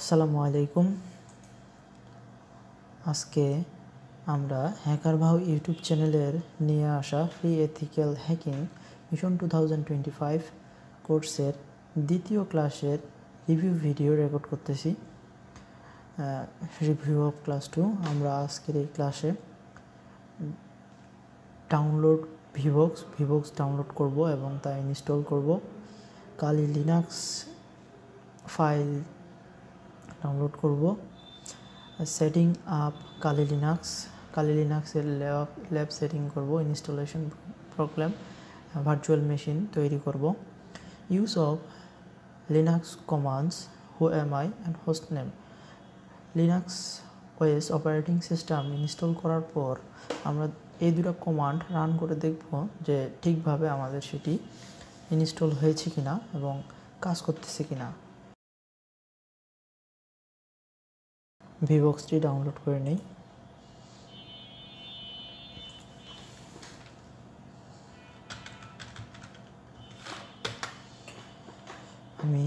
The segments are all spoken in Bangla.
আসসালামু আলাইকুম। আজকে আমরা হ্যাকার ভাও ইউটিউব চ্যানেলের নিয়ে আসা ফ্রি এথিক্যাল হ্যাকিং মিশন 2025 কোর্সের দ্বিতীয় ক্লাসের রিভিউ ভিডিও রেকর্ড করতেছি। Review of class 2। আমরা আজকের এই ক্লাসে ডাউনলোড ভিভক্স ডাউনলোড করব এবং তা ইনস্টল করব। কালি লিনাক্স ফাইল ডাউনলোড করব। সেটিং আপ কালি লিনাক্সের ল্যাব সেটিং করব। ইনস্টলেশন প্রোগ্রাম ভার্চুয়াল মেশিন তৈরি করব। Use of Linux commands who am I and host name. Linux OS operating system install করার পর আমরা এই দুটো কমান্ড রান করে দেখব যে ঠিকভাবে আমাদের সেটি ইনস্টল হয়েছে কিনা এবং কাজ করতেছে কিনা। ভিভক্সটি ডাউনলোড করে নিই। আমি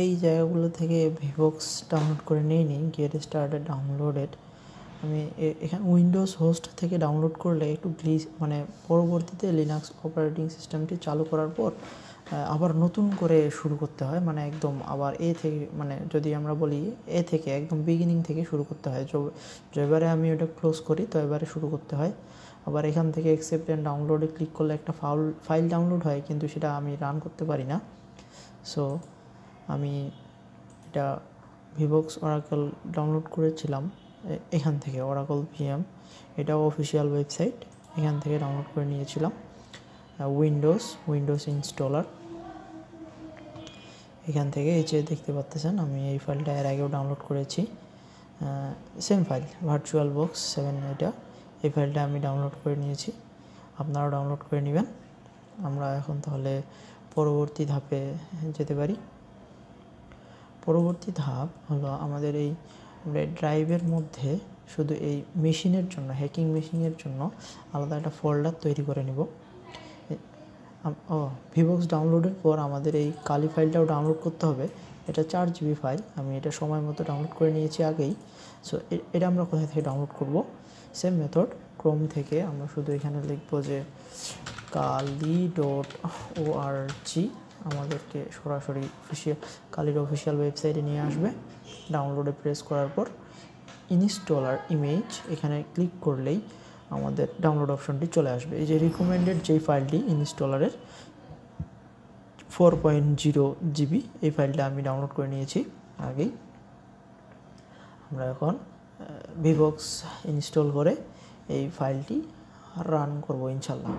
এই জায়গাগুলো থেকে ভিভক্স ডাউনলোড করে নিই গেট স্টার্টেড ডাউনলোডেড। আমি এখানে উইন্ডোজ হোস্ট থেকে ডাউনলোড করলে একটু গ্লিচ পরবর্তীতে লিনাক্স অপারেটিং সিস্টেমটি চালু করার পর আবার নতুন করে শুরু করতে হয়, একদম আবার থেকে যদি আমরা বলি থেকে একদম বিগিনিং থেকে শুরু করতে হয়। এবারে আমি ওটা ক্লোজ করি তো এবারে শুরু করতে হয়। আবার এখান থেকে অ্যাকসেপ্ট অ্যান্ড ডাউনলোডে ক্লিক করলে একটা ফাইল ডাউনলোড হয়, কিন্তু সেটা আমি রান করতে পারি না। সো আমি এটা ভিভক্স অরাকল ডাউনলোড করেছিলাম এখান থেকে, অরাকল ভিএম, এটাও অফিসিয়াল ওয়েবসাইট, এখান থেকে ডাউনলোড করে নিয়েছিলাম। উইন্ডোজ ইনস্টলার এখান থেকে এই যে দেখতে পাচ্ছেন আমি এই ফাইলটা এর আগেও ডাউনলোড করেছি। সেম ফাইল ভার্চুয়াল বক্স 7, এই ফাইলটা আমি ডাউনলোড করে নিয়েছি, আপনারাও ডাউনলোড করে নেবেন। আমরা এখন তাহলে পরবর্তী ধাপে যেতে পারি। পরবর্তী ধাপ হলো আমাদের এই ড্রাইভের মধ্যে শুধু এই মেশিনের জন্য, হ্যাকিং মেশিনের জন্য আলাদা একটা ফোল্ডার তৈরি করে নিব। ভিভক্স ডাউনলোডের পর আমাদের এই কালি ফাইলটাও ডাউনলোড করতে হবে। এটা 4 GB ফাইল, আমি এটা সময় মতো ডাউনলোড করে নিয়েছি আগেই। সো এটা আমরা কোথায় থেকে ডাউনলোড করব? সেম মেথড, ক্রোম থেকে আমরা শুধু এখানে লিখব যে kali.org, আমাদেরকে সরাসরি কালির অফিসিয়াল ওয়েবসাইটে নিয়ে আসবে। ডাউনলোডে প্রেস করার পর ইনস্টলার ইমেজ এখানে ক্লিক করলেই আমাদের ডাউনলোড অপশনটি চলে আসবে। এই যে রিকমেন্ডেড যেই ফাইলটি ইনস্টলারের 4.0 GB, এই ফাইলটা আমি ডাউনলোড করে নিয়েছি আগেই। আমরা এখন ভিভক্স ইনস্টল করে এই ফাইলটি রান করব ইনশাল্লাহ।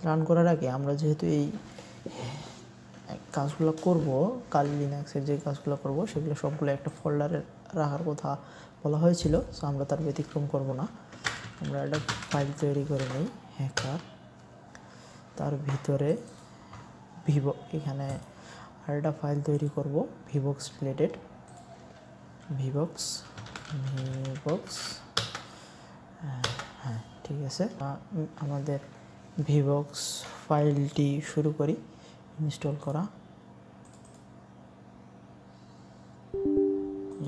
রান করার আগে আমরা যেহেতু এই কাজগুলো করব, কালি লিনাক্সের যে কাজগুলো করব সেগুলো সবগুলো একটা ফোল্ডারে রাখার কথা বলা হয়েছিল, সো আমরা তার ব্যতিক্রম করব না। আমরা একটা ফাইল তৈরি করে নিই হ্যাকার, তার ভিতরে এখানে আর একটা ফাইল তৈরি করব ভিভক্স রিলেটেড। ভিভক্স হ্যাঁ ঠিক আছে। আমাদের ভিভক্স ফাইলটি শুরু করি ইনস্টল করা।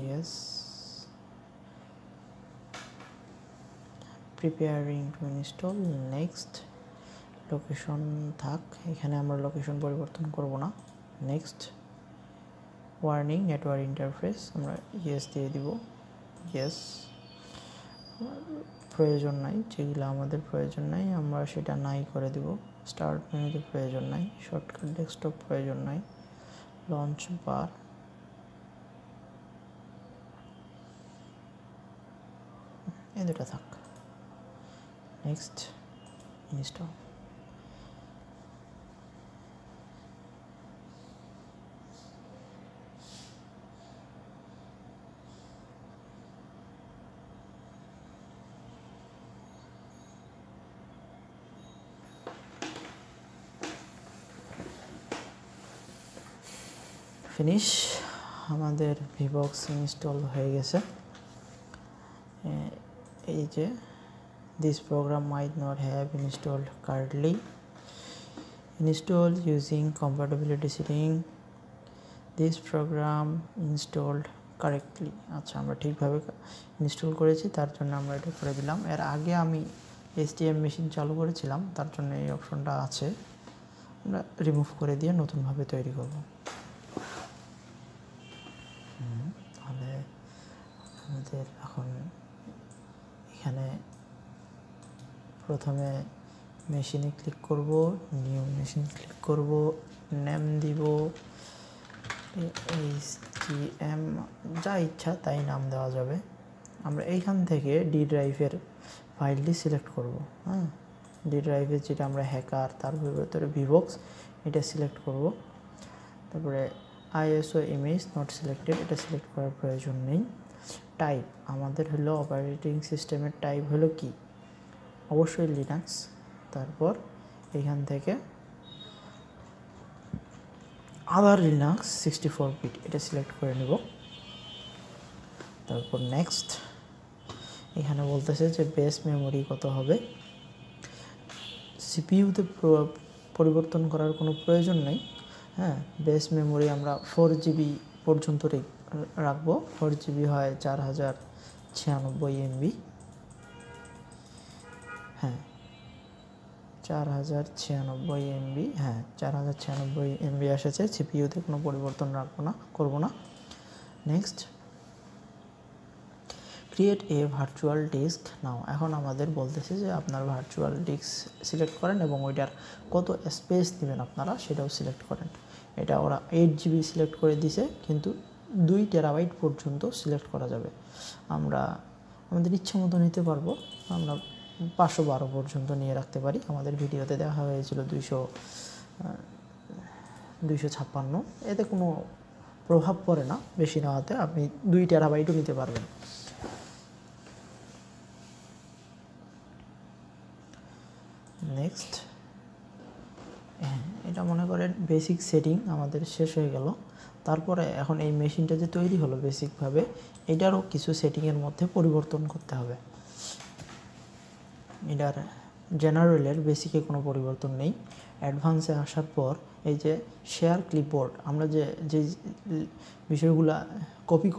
Yes, preparing two install. Next, location থাক, এখানে আমরা লোকেশন পরিবর্তন করব না। নেক্সট, ওয়ার্নিং নেটওয়ার্ক ইন্টারফেস আমরা ইয়েস দিয়ে দিব। ইয়েস, প্রয়োজন নাই, যেগুলো আমাদের প্রয়োজন নাই আমরা সেটা নাই করে দিব। স্টার্ট মেনুতে প্রয়োজন নাই, শর্টকাট ডেস্কটপ প্রয়োজন নাই, লঞ্চ বার এই দুটো থাক। Next, install. ফিনিশ, আমাদের ভিভক্স ইনস্টল হয়ে গেছে। এই যে this program might not have installed currently, install using compatibility setting, this program installed correctly. আচ্ছা, আমরা ঠিকভাবে ইনস্টল করেছি, তার জন্য আমরা এটা করে দিলাম। এর আগে আমি STM মেশিন চালু করেছিলাম, তার জন্য এই অপশনটা আছে, আমরা রিমুভ করে দিয়ে নতুনভাবে তৈরি করব। তাহলে আমাদের এখন এখানে প্রথমে মেশিনে ক্লিক করব, নিউ মেশিন ক্লিক করব, নেম দিব HTM, যা ইচ্ছা তাই নাম দেওয়া যাবে। আমরা এইখান থেকে ডি ড্রাইভের ফাইলটি সিলেক্ট করব। হ্যাঁ, ডি ড্রাইভের যেটা আমরা হ্যাকার, তার ভিতরে ভিভক্স, এটা সিলেক্ট করব। তারপরে ISO ইমেজ নট সিলেক্টেড, এটা সিলেক্ট করার প্রয়োজন নেই। টাইপ আমাদের হলো অপারেটিং সিস্টেমের টাইপ হলো কি, অবশ্যই লিনাক্স। তারপর এখান থেকে আদার লিনাক্স 64 বিট, এটা সিলেক্ট করে নেব। তারপর নেক্সট, এখানে বলতেছে যে বেস মেমোরি কত হবে। সিপিইউতে পরিবর্তন করার কোনো প্রয়োজন নেই। হ্যাঁ, বেস মেমোরি আমরা 4 GB পর্যন্ত রাখবো। 4 GB হয় 4096 MB। হ্যাঁ, 4096 MB, হ্যাঁ 4096 MB এসেছে। সিপিইউতে কোনো পরিবর্তন করব না। Next, create a virtual disk now. এখন আমাদের বলতেছে যে আপনার ভার্চুয়াল ডিস্ক সিলেক্ট করেন এবং ওইটার কত স্পেস নেবেন আপনারা সেটাও সিলেক্ট করেন। এটা ওরা 8 GB সিলেক্ট করে দিছে, কিন্তু 2 TB পর্যন্ত সিলেক্ট করা যাবে। আমরা আমাদের ইচ্ছা মতো নিতে পারবো, আমরা 512 পর্যন্ত নিয়ে রাখতে পারি। আমাদের ভিডিওতে দেখা হয়েছিল 256, এতে কোনো প্রভাব পড়ে না বেশি নেওয়াতে, আপনি 2 TB নিতে পারবেন। নেক্সট, এটা মনে করেন বেসিক সেটিং আমাদের শেষ হয়ে গেল। তারপরে এখন এই মেশিনটা যে তৈরি হলো বেসিকভাবে, এটারও কিছু সেটিংয়ের মধ্যে পরিবর্তন করতে হবে। এটার জেনারেলের বেসিকে কোনো পরিবর্তন নেই। অ্যাডভান্সে আসার পর এই যে শেয়ার ক্লিপবোর্ড, আমরা যে বিষয়গুলো কপি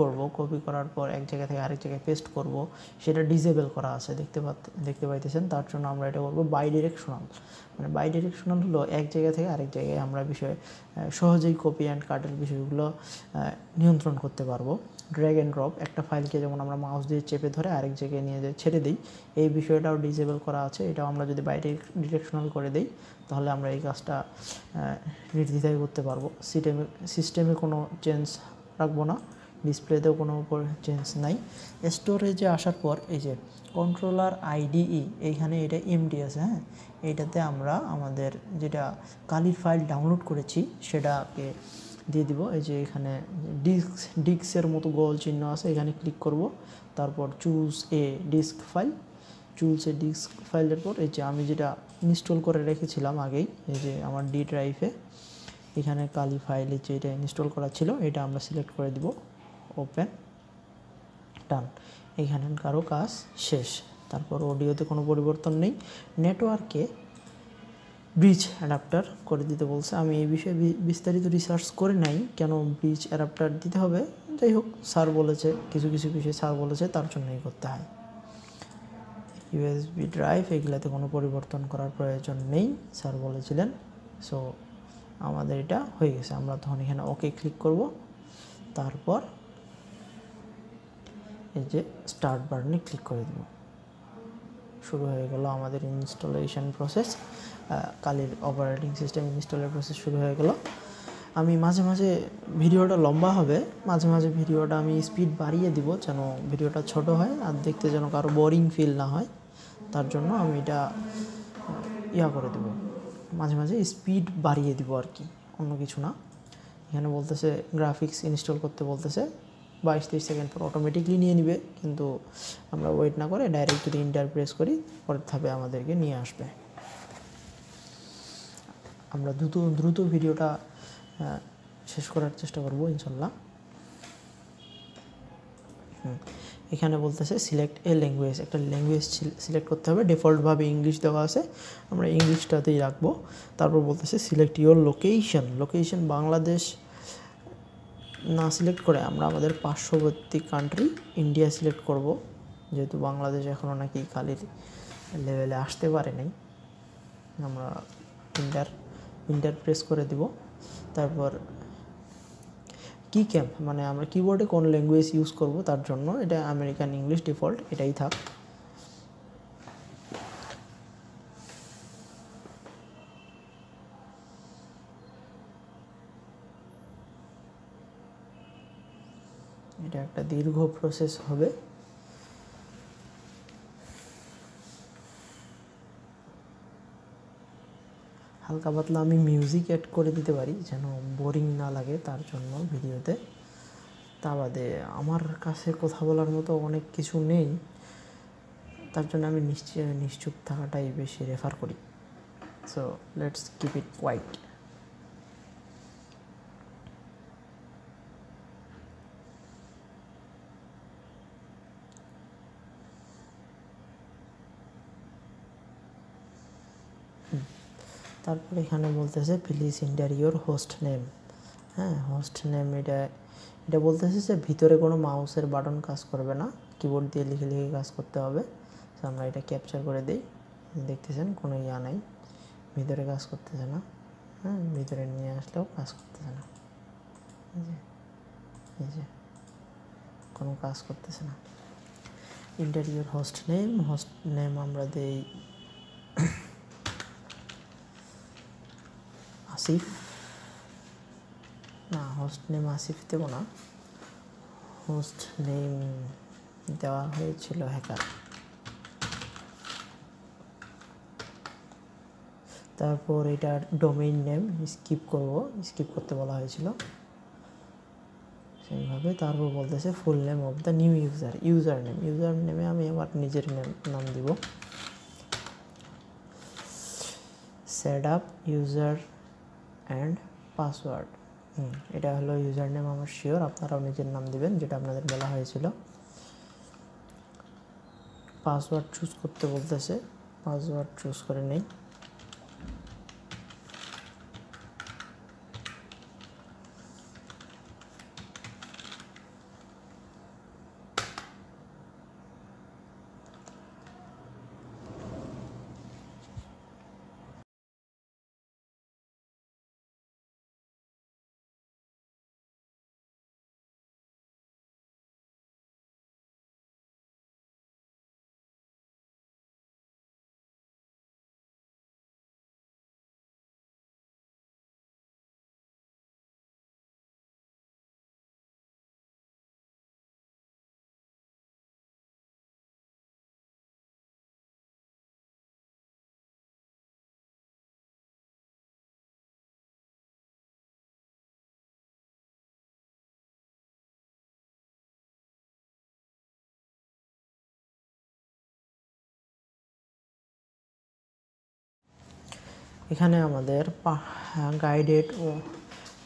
করার পর এক জায়গা থেকে আরেক জায়গায় পেস্ট করব, সেটা ডিসেবল করা আছে, দেখতে পাইতেছেন। তার জন্য আমরা এটা করব বাই ডিরেকশনাল। মানে বাই ডিরেকশনাল হলো এক জায়গা থেকে আরেক জায়গায় আমরা সহজেই কপি অ্যান্ড কাটের বিষয়গুলো নিয়ন্ত্রণ করতে পারবো। ড্র্যাগ অ্যান্ড ড্রপ, একটা ফাইলকে যেমন আমরা মাউস দিয়ে চেপে ধরে আরেক জায়গায় নিয়ে ছেড়ে দিই, এই বিষয়টাও ডিসেবল করা আছে। এটাও আমরা যদি বাই ডিরেকশনাল করে দিই, তাহলে আমরা এই কাজটা নির্দ্বিধায় করতে পারবো। সিস্টেমে কোনো চেঞ্জ রাখবো না, ডিসপ্লেতেও কোনো চেঞ্জ নাই। স্টোরেজে আসার পর এই যে কন্ট্রোলার IDE, এইখানে এটা এমডি আছে। হ্যাঁ, এইটাতে আমরা আমাদের যেটা কালির ফাইল ডাউনলোড করেছি সেটাকে দিয়ে দিব। এই যে এখানে ডিস্কের মতো গোল চিহ্ন আছে, এখানে ক্লিক করব। তারপর choose a disk file, disk ফাইলের পর এই যে আমি যেটা ইনস্টল করে রেখেছিলাম আগেই, এই যে আমার ডি ড্রাইভে এখানে কালি ফাইলে যেটা ইনস্টল করা ছিল, এটা আমরা সিলেক্ট করে দিব। ওপেন, ডান। এইখানে কারো কাজ শেষ। তারপর অডিওতে কোনো পরিবর্তন নেই। নেটওয়ার্কে ব্রিজ অ্যাডাপ্টার করে দিতে বলছে। আমি এই বিষয়ে বিস্তারিত রিসার্চ করে নাই কেন ব্রিজ অ্যাডাপ্টার দিতে হবে। যাই হোক, স্যার বলেছে, কিছু বিষয়ে স্যার বলেছে, তার জন্যই করতে হয়। USB ড্রাইভ, এগুলাতে কোনো পরিবর্তন করার প্রয়োজন নেই, স্যার বলেছিলেন। সো আমাদের এটা হয়ে গেছে। আমরা তখন এখানে ওকে ক্লিক করব। তারপর এই যে স্টার্ট বাটনে ক্লিক করে দেব। শুরু হয়ে গেল আমাদের ইনস্টলেশন প্রসেস। কালির অপারেটিং সিস্টেম ইনস্টলের প্রসেস শুরু হয়ে গেল। আমি মাঝে মাঝে ভিডিওটা লম্বা হবে, মাঝে মাঝে ভিডিওটা আমি স্পিড বাড়িয়ে দিব যেন ভিডিওটা ছোট হয় আর দেখতে যেন কারো বোরিং ফিল না হয়। তার জন্য আমি এটা করে দেব, মাঝে মাঝে স্পিড বাড়িয়ে দিব আর কি, অন্য কিছু না। এখানে বলতেছে গ্রাফিক্স ইনস্টল করতে বলতেছে, 22-23 সেকেন্ড পর অটোমেটিকলি নিয়ে নিবে, কিন্তু আমরা ওয়েট না করে ডাইরেক্ট যদি ইন্টার প্রেস করি পরের ধাপে আমাদেরকে নিয়ে আসবে। আমরা দ্রুত ভিডিওটা শেষ করার চেষ্টা করব ইনশাল্লাহ। এখানে বলতেছে সিলেক্ট এ ল্যাঙ্গুয়েজ, একটা ল্যাঙ্গুয়েজ সিলেক্ট করতে হবে। ডিফল্টভাবে ইংলিশ দেওয়া আছে, আমরা ইংলিশটাতেই রাখবো। তারপর বলতেছে সিলেক্ট ইওর লোকেশন বাংলাদেশ না সিলেক্ট করে আমরা আমাদের পার্শ্ববর্তী কান্ট্রি ইন্ডিয়া সিলেক্ট করব, যেহেতু বাংলাদেশ এখনও নাকি কালির লেভেলে আসতে পারে নাই। আমরা ইন্টার প্রেস করে দিব। তারপর কি ক্যাম্প মানে আমরা কিবোর্ডে কোন ল্যাঙ্গুয়েজ ইউজ করব তার জন্য এটা আমেরিকান ইংলিশ ডিফল্ট, এটাই থাক। এটা একটা দীর্ঘ প্রসেস হবে। হালকা পাতলা আমি মিউজিক অ্যাড করে দিতে পারি যেন বোরিং না লাগে তার জন্য ভিডিওতে। তা বাদে আমার কাছে কথা বলার মতো অনেক কিছু নেই, তার জন্য আমি নিশ্চুপ থাকাটাই বেশি রেফার করি। So let's keep it quiet. তারপর এখানে বলতেছে please enter your host name. হ্যাঁ, হোস্ট নেম এটা বলতেছে যে ভিতরে কোনো মাউসের বাটন কাজ করবে না, কিবোর্ড দিয়ে লিখে লিখে কাজ করতে হবে। তো আমরা এটা ক্যাপচার করে দিই। দেখতেছেন কোনো নাই, ভিতরে কাজ করতেছে না। হ্যাঁ, ভিতরে নিয়ে আসলেও কাজ করতেছে না, এই যে কোনো কাজ করতেছে না। এন্টার ইওর হোস্ট নেম আমরা দিই আসিফ। না, হোস্ট নেম আসিফ দেব না, হোস্ট নেম দেওয়া হয়েছিল হ্যাকার। তারপর এটার ডোমেইন নেম স্কিপ করতে বলা হয়েছিল সেইভাবে। তারপর বলতেছে full name of the new user নেমে আমি আমার নিজের নাম দিব। Set up user and password. এটা হলো ইউজার নেম আমার শিওর, আপনারাও নিজের নাম দিবেন যেটা আপনাদের বলা হয়েছিল। পাসওয়ার্ড চুজ করতে বলতেছে, পাসওয়ার্ড চুজ করে নেই। এখানে আমাদের গাইডেড ও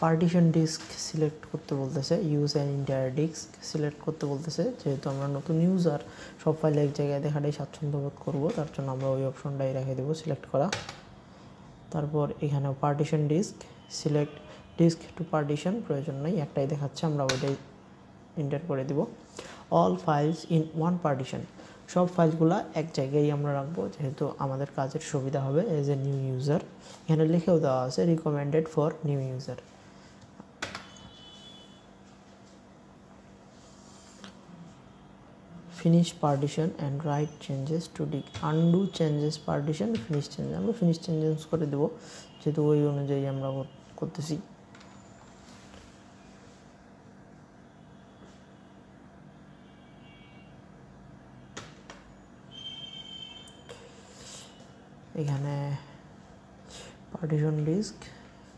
পার্টিশন ডিস্ক সিলেক্ট করতে বলতেছে, use an entire disk select করতে বলতেছে। যেহেতু আমরা নতুন ইউজার, সব ফাইল এক জায়গায় দেখাটাই স্বাচ্ছন্দ্য বোধ করবো, তার জন্য আমরা ওই অপশনটাই রেখে দেবো সিলেক্ট করা। তারপর এখানে partition select disk to partition প্রয়োজন নেই, একটাই দেখাচ্ছে, আমরা ওইটাই এন্টার করে দিব। All files in one partition, সব ফাইলগুলো এক জায়গায় আমরা রাখবো যেহেতু আমাদের কাজের সুবিধা হবে এজ এ নিউ ইউজার। এখানে লিখেও দেওয়া আছে recommended for new user. Finish partition and right changes to undo changes partition finish changes, আমরা ফিনিশ চেঞ্জেস করে দেবো যেহেতু ওই অনুযায়ী আমরা করতেছি। এখানে পার্টিশন ডিস্ক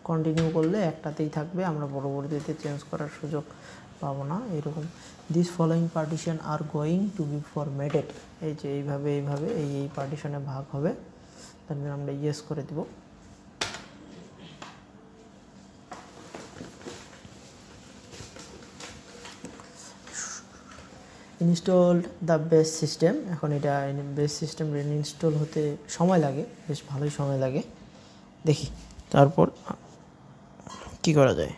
কন্টিনিউ করলে একটাতেই থাকবে, আমরা পরবর্তীতে চেঞ্জ করার সুযোগ পাবো না। এরকম this following partition are going to be formatted, এই যে এইভাবে এই পার্টিশনে ভাগ হবে, তারপরে আমরা ইয়েস করে দিব। ইনস্টল দ্য বেস সিস্টেম, এখন এটা বেস সিস্টেম ইনস্টল হতে সময় লাগে, বেশ ভালোই সময় লাগে। দেখি তারপর কি করা যায়।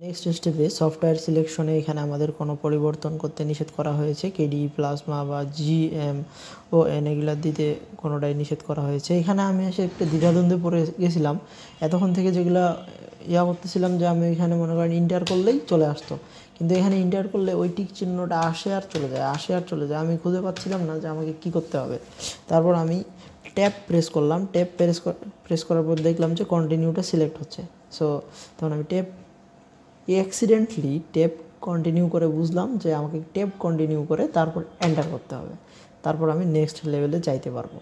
নেক্সট স্টেপে সফটওয়্যার সিলেকশনে এখানে আমাদের কোনো পরিবর্তন করতে নিষেধ করা হয়েছে। কেডি, প্লাজমা বা জিএম ও এন এগুলা দিতে কোনোটাই নিষেধ করা হয়েছে। এখানে আমি এসে একটু দ্বিধাদ্বন্দ্বে পড়ে গেছিলাম। এতক্ষণ থেকে যেগুলো করতেছিলাম যে আমি এখানে মনে করেন ইন্টার করলেই চলে আসতো, কিন্তু এখানে ইন্টার করলে ওই টিক চিহ্নটা আসে আর চলে যায়। আমি খুঁজে পাচ্ছিলাম না যে আমাকে কী করতে হবে। তারপর আমি ট্যাব প্রেস করলাম। ট্যাব প্রেস করার পর দেখলাম যে কন্টিনিউটা সিলেক্ট হচ্ছে। সো তখন আমি অ্যাক্সিডেন্টলি ট্যাব কন্টিনিউ করে বুঝলাম যে আমাকে ট্যাব কন্টিনিউ করে তারপর এন্টার করতে হবে। তারপর আমি নেক্সট লেভেলে যাইতে পারবো।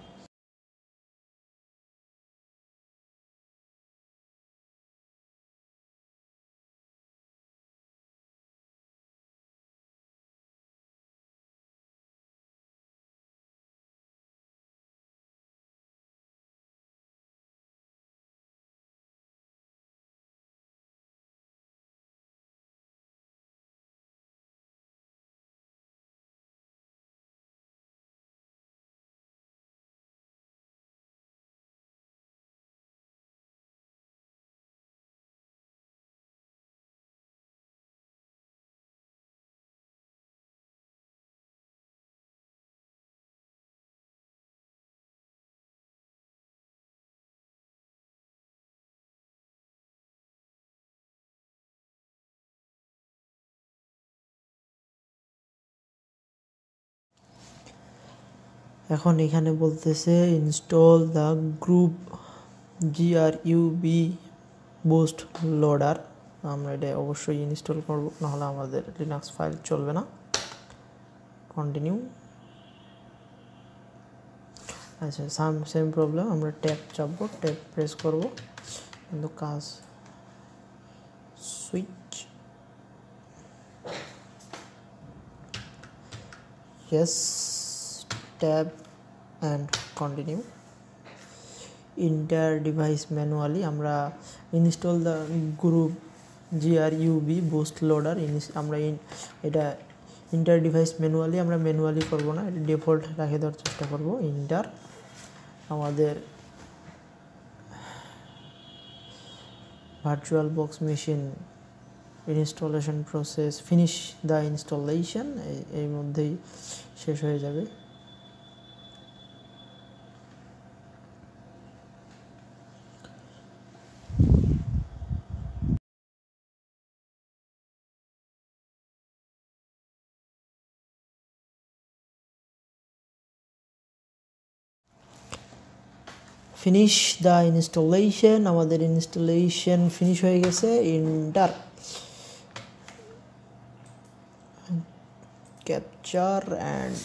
এখন এখানে বলতেছে install the group GRUB boost loader. আমরা এটা অবশ্যই ইনস্টল করব, নাহলে আমাদের লিনাক্স ফাইল চলবে না। কন্টিনিউ। আচ্ছা, সেম প্রবলেম। আমরা ট্যাব চাপবো, ট্যাব প্রেস করব, কিন্তু কাজ switch yes tab and continue. Inter device manually আমরা install the group GRUB boost loader আমরা এটা ইন্টার ডিভাইস ম্যানুয়ালি আমরা ম্যানুয়ালি করব না, এটা ডিফল্ট রাখে দেওয়ার চেষ্টা করব। ইন্টার আমাদের virtual box machine installation process finish the installation এই মধ্যেই শেষ হয়ে যাবে। ফিনিশ দ্য ইনস্টলেশন, আমাদের ইনস্টলেশন ফিনিশ হয়ে গেছে। Enter capture and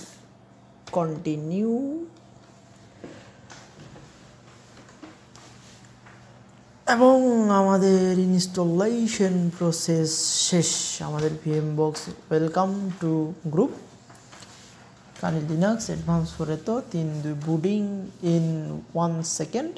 continue. এবং আমাদের ইনস্টলেশন প্রসেস শেষ। আমাদের VM box welcome to group Kali Linux Advanced করে তো 3-2 বুটিং ইন 1 সেকেন্ড।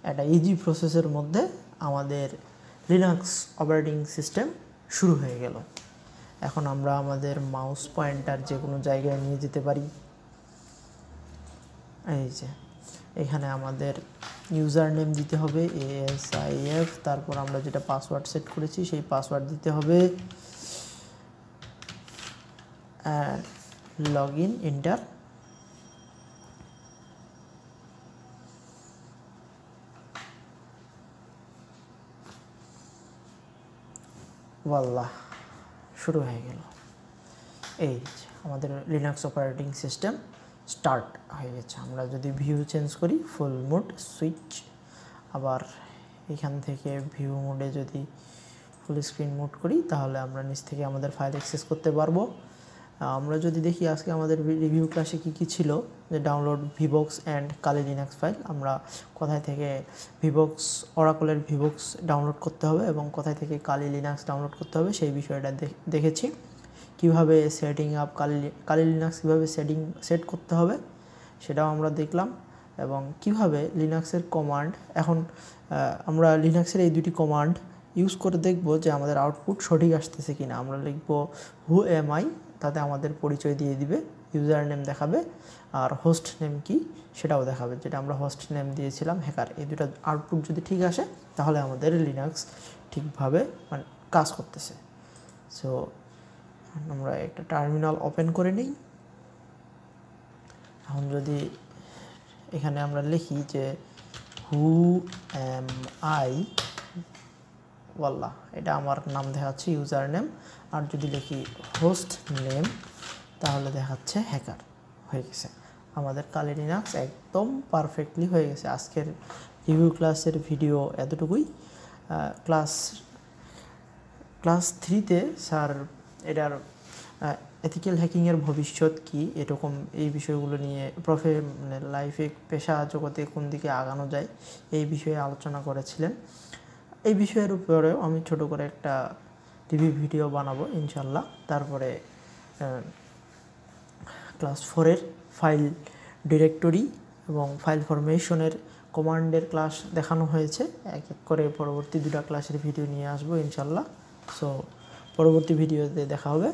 একটা ইজি প্রসেসের মধ্যে আমাদের লিনাক্স অপারেটিং সিস্টেম শুরু হয়ে গেল। এখন আমরা আমাদের মাউস পয়েন্টার যে কোনো জায়গায় নিয়ে যেতে পারি। এই যে এখানে আমাদের ইউজার নেম দিতে হবে ASIF, তারপর আমরা যেটা পাসওয়ার্ড সেট করেছি সেই পাসওয়ার্ড দিতে হবে, লগ ইন, এন্টার। ওয়াল্লাহ, শুরু হয়ে গেল। এই আমাদের লিনাক্স অপারেটিং সিস্টেম স্টার্ট হয়ে গেছে। আমরা যদি ভিউ চেঞ্জ করি ফুল মোড সুইচ, আবার এখান থেকে ভিউ মোডে যদি ফুল স্ক্রিন মোড করি তাহলে আমরা নিচ থেকে আমাদের ফাইল অ্যাক্সেস করতে পারবো। আমরা যদি দেখি আজকে আমাদের রিভিউ ক্লাসে কী ছিল, যে download VBox and Kali Linux file, আমরা কোথায় থেকে ভিভক্স অরাকলের ভিভক্স ডাউনলোড করতে হবে এবং কোথায় থেকে কালি লিনাক্স ডাউনলোড করতে হবে সেই বিষয়টা দেখেছি। কীভাবে সেটিং আপ কালি লিনাক্স কীভাবে সেট করতে হবে সেটাও আমরা দেখলাম, এবং কিভাবে লিনাক্সের কমান্ড, এখন আমরা লিনাক্সের এই দুটি কমান্ড ইউজ করে দেখব যে আমাদের আউটপুট সঠিক আসতেছে কিনা। আমরা লিখব হু এম আই, তাতে আমাদের পরিচয় দিয়ে দিবে, ইউজার নেম দেখাবে, আর হোস্ট নেম কি সেটাও দেখাবে, যেটা আমরা হোস্ট নেম দিয়েছিলাম হ্যাকার। এই দুটো আউটপুট যদি ঠিক আসে তাহলে আমাদের লিনাক্স ঠিকভাবে মানে কাজ করতেছে। সো আমরা একটা টার্মিনাল ওপেন করে নিই। এখন যদি এখানে আমরা লিখি যে হু এম আই ওয়াল্লাহ, এটা আমার নাম দেখাচ্ছে ইউজার নেম, আর যদি লিখি হোস্ট নেম তাহলে দেখাচ্ছে হ্যাকার। হয়ে গেছে আমাদের কালি লিনাক্স একদম পারফেক্টলি হয়ে গেছে। আজকের রিভিউ ক্লাসের ভিডিও এতটুকুই। ক্লাস 3তে স্যার এটার এথিক্যাল হ্যাকিংয়ের ভবিষ্যৎ কি, এরকম এই বিষয়গুলো নিয়ে মানে লাইফে পেশা জগতে কোন দিকে আগানো যায় এই বিষয়ে আলোচনা করেছিলেন। এই বিষয়ের উপরেও আমি ছোট করে একটা রিভিউ ভিডিও বানাবো ইনশাল্লাহ। তারপরে ক্লাস 4-এর ফাইল ডিরেক্টরি এবং ফাইল ফরমেশনের কমান্ডের ক্লাস দেখানো হয়েছে। এক এক করে পরবর্তী 2টা ক্লাসের ভিডিও নিয়ে আসবো ইনশাল্লাহ। সো পরবর্তী ভিডিওতে দেখা হবে।